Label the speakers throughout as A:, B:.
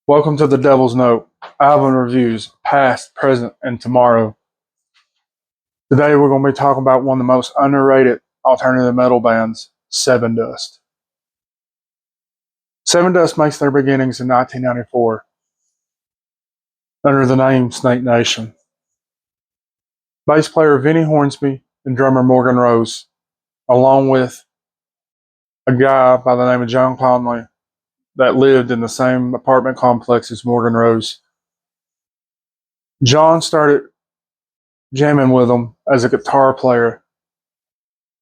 A: Welcome to the Devil's Note, album reviews, past, present, and tomorrow. Today we're going to be talking about one of the most underrated alternative metal bands, Sevendust. Sevendust makes their beginnings in 1994 under the name Snake Nation. Bass player Vinnie Hornsby and drummer Morgan Rose, along with a guy by the name of John Conley that lived in the same apartment complex as Morgan Rose. John started jamming with them as a guitar player,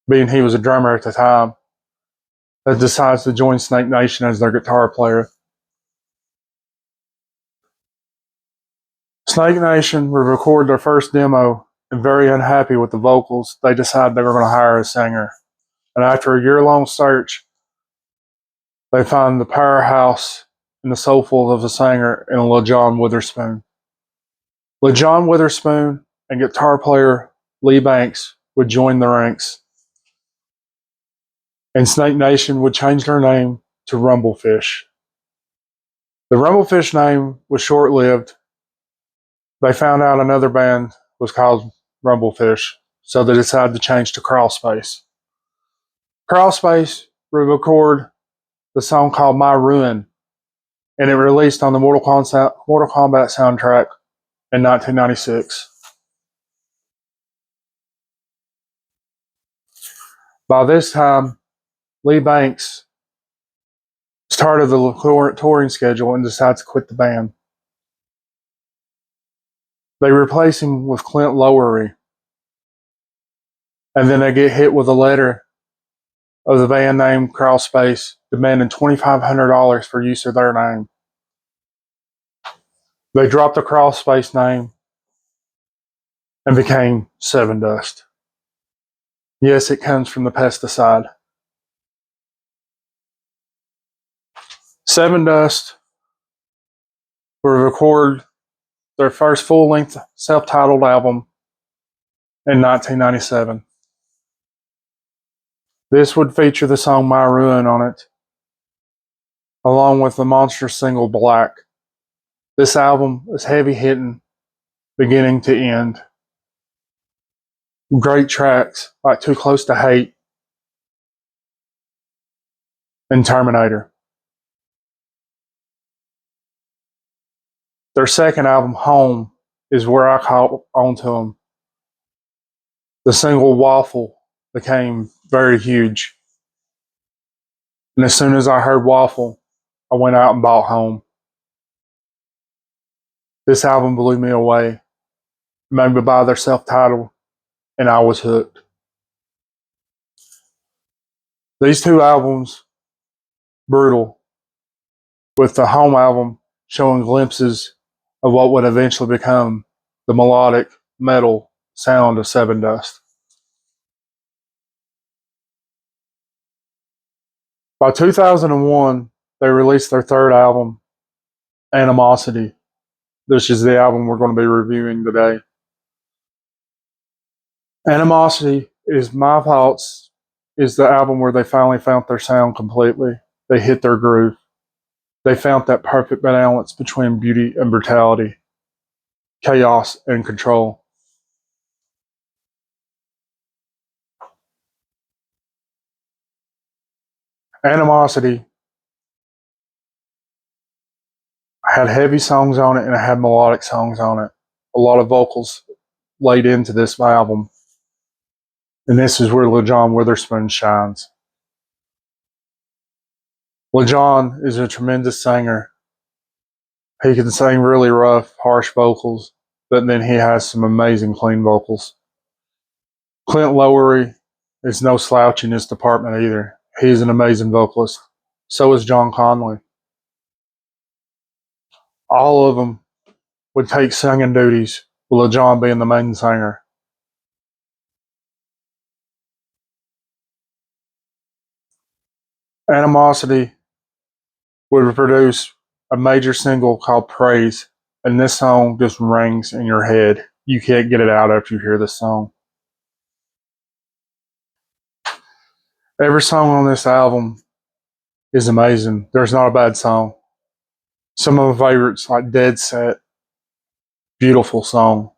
A: being he was a drummer at the time, that decides to join Snake Nation as their guitar player. Snake Nation would record their first demo, and very unhappy with the vocals, they decided they were going to hire a singer. And after a year-long search, they find the powerhouse and the soulful of a singer in LaJohn Witherspoon. LaJohn Witherspoon and guitar player Lee Banks would join the ranks, and Snake Nation would change their name to Rumblefish. The Rumblefish name was short-lived. They found out another band was called Rumblefish, so they decided to change to Crawlspace. Crawlspace would record the song called My Ruin, and it released on the Mortal Kombat soundtrack in 1996. By this time, Lee Banks started the touring schedule and decided to quit the band. They replace him with Clint Lowery, and then they get hit with a letter of the band name Crawlspace demanding $2,500 for use of their name. They dropped the Crawlspace name and became Sevendust. Yes, it comes from the pesticide. Sevendust will record their first full-length self-titled album in 1997. This would feature the song My Ruin on it, along with the monstrous single Black. This album is heavy-hitting, beginning to end. Great tracks like Too Close to Hate and Terminator. Their second album, Home, is where I caught onto them. The single Waffle became very huge. And as soon as I heard Waffle, I went out and bought Home. This album blew me away. Made me buy their self-titled, and I was hooked. These two albums, brutal, with the Home album showing glimpses of what would eventually become the melodic metal sound of Sevendust. By 2001, they released their third album, Animosity. This is the album we're going to be reviewing today. Animosity is my thoughts, is the album where they finally found their sound completely. They hit their groove. They found that perfect balance between beauty and brutality, chaos and control. Animosity had heavy songs on it and it had melodic songs on it. A lot of vocals laid into this album. And this is where LaJohn Witherspoon shines. LaJohn is a tremendous singer. He can sing really rough, harsh vocals, but then he has some amazing clean vocals. Clint Lowery is no slouch in this department either. He's an amazing vocalist. So is John Conley. All of them would take singing duties, with LaJohn being the main singer. Animosity would produce a major single called Praise, and this song just rings in your head. You can't get it out after you hear this song. Every song on this album is amazing. There's not a bad song. Some of my favorites, like Dead Set, beautiful song.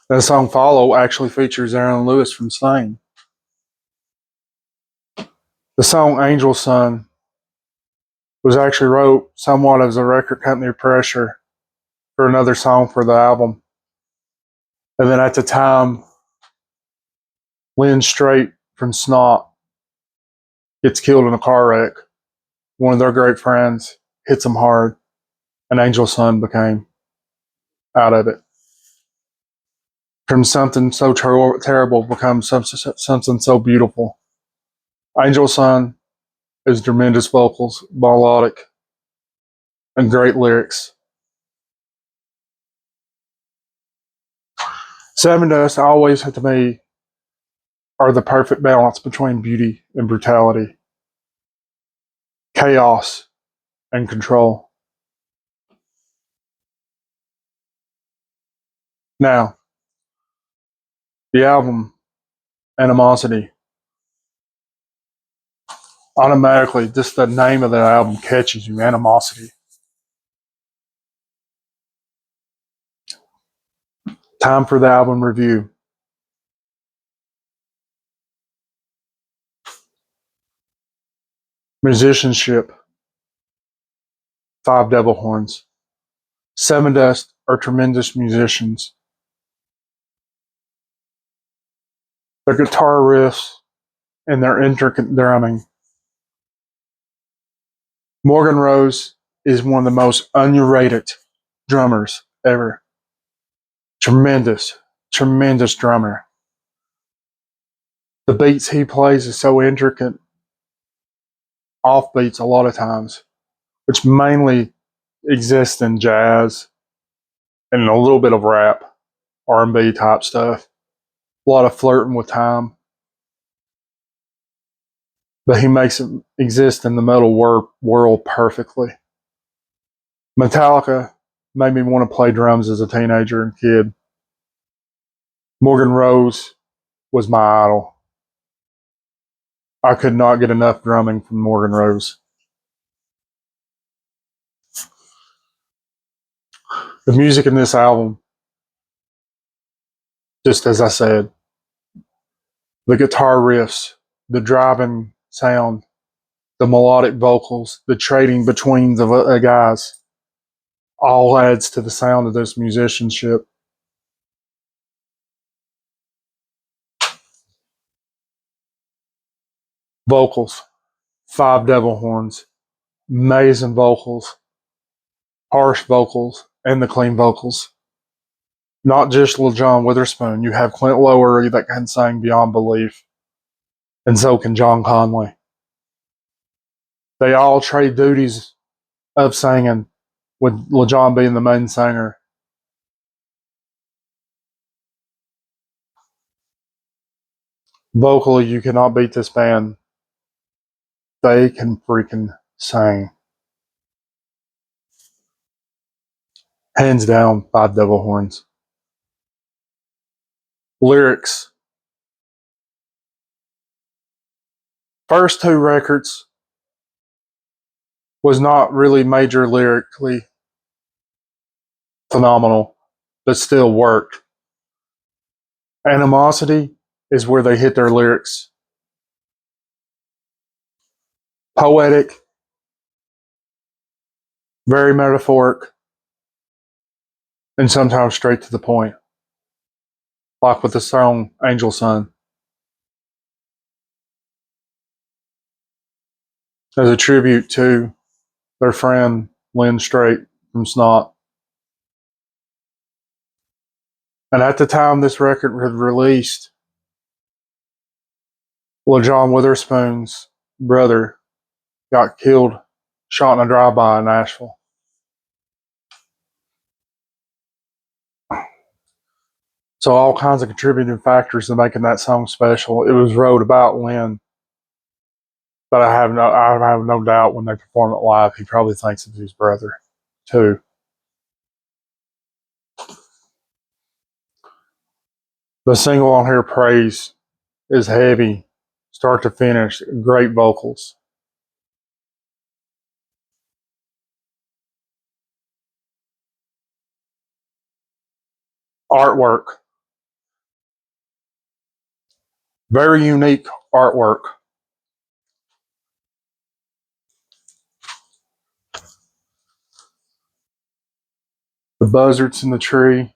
A: The song Follow actually features Aaron Lewis from Stain. The song Angel Sun was actually wrote somewhat as a record company pressure for another song for the album. And then at the time, Lynn Strait from Snot gets killed in a car wreck. One of their great friends hits him hard, and Angel Sun became out of it. From something so terrible becomes something so beautiful. Angel Sun is tremendous vocals, melodic, and great lyrics. Sevendust always, to me, are the perfect balance between beauty and brutality, chaos and control. Now, the album Animosity, automatically, just the name of the album catches you, Animosity. Time for the album review. Musicianship, 5 devil horns. Sevendust are tremendous musicians. Their guitar riffs and their intricate drumming. Morgan Rose is one of the most underrated drummers ever. Tremendous, tremendous drummer. The beats he plays is so intricate, off beats a lot of times, which mainly exists in jazz and a little bit of rap, R&B type stuff. A lot of flirting with time. But he makes it exist in the metal world perfectly. Metallica made me want to play drums as a teenager and kid. Morgan Rose was my idol. I could not get enough drumming from Morgan Rose. The music in this album, just as I said, the guitar riffs, the driving sound, the melodic vocals, the trading between the guys, all adds to the sound of this musicianship. Vocals, 5 devil horns, amazing vocals, harsh vocals, and the clean vocals. Not just Lil Jon Witherspoon. You have Clint Lowery that can sing beyond belief, and so can John Conley. They all trade duties of singing, with Lil Jon being the main singer. Vocally, you cannot beat this band. They can freaking sing. Hands down, 5 devil horns. Lyrics. First 2 records was not really major lyrically phenomenal, but still worked. Animosity is where they hit their lyrics. Poetic, very metaphoric, and sometimes straight to the point. Like with the song Angel Sun. As a tribute to their friend Lynn Strait from Snot. And at the time this record was released, Lil Jon Witherspoon's brother got killed, shot in a drive-by in Nashville. So all kinds of contributing factors to making that song special. It was wrote about Lynn, but I have no doubt when they perform it live, he probably thinks of his brother too. The single on here, Praise, is heavy, start to finish, great vocals. artwork. Very unique artwork. The buzzards in the tree.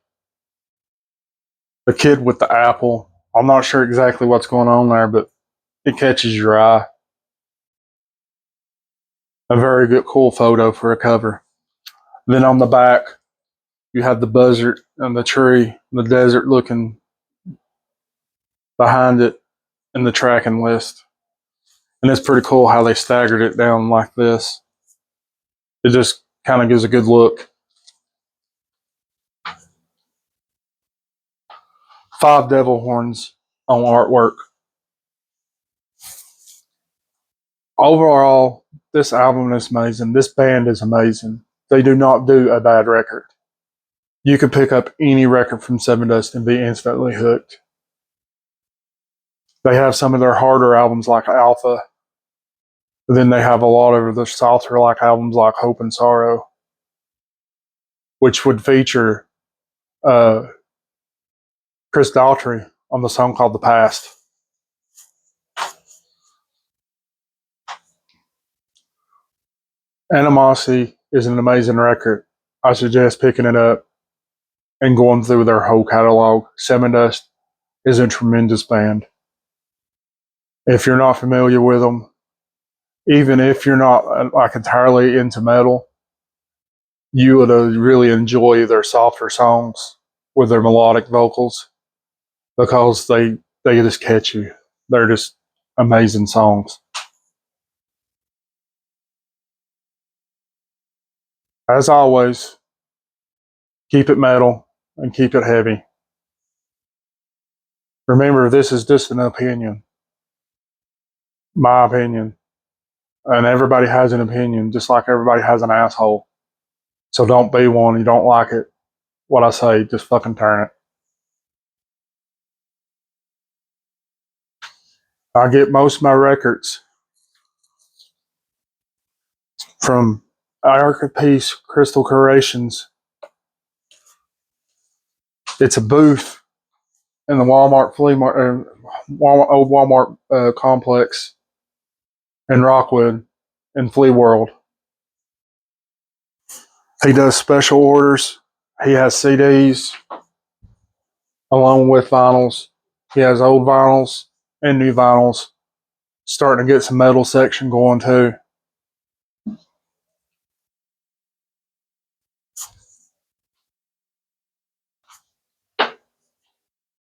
A: The kid with the apple. I'm not sure exactly what's going on there, but it catches your eye. A very good, cool photo for a cover. Then on the back, you have the buzzard and the tree, the desert looking behind it, and the tracking list. And it's pretty cool how they staggered it down like this. It just kind of gives a good look. 5 devil horns on artwork. Overall, this album is amazing. This band is amazing. They do not do a bad record. You could pick up any record from Sevendust and be instantly hooked. They have some of their harder albums like Alpha. Then they have a lot of the softer like albums like Hope and Sorrow, which would feature Chris Daughtry on the song called The Past. Animosity is an amazing record. I suggest picking it up and going through their whole catalog. Sevendust is a tremendous band. If you're not familiar with them, even if you're not like entirely into metal, you would really enjoy their softer songs with their melodic vocals because they just catch you. They're just amazing songs. As always, keep it metal and keep it heavy. Remember, this is just an opinion, my opinion. And everybody has an opinion, just like everybody has an asshole. So don't be one. You don't like it. What I say, just fucking turn it. I get most of my records from Ark of Peace Crystal Creations. It's a booth in the Walmart flea market, old Walmart complex in Rockwood, in Flea World. He does special orders. He has CDs along with vinyls. He has old vinyls and new vinyls. Starting to get some metal section going too.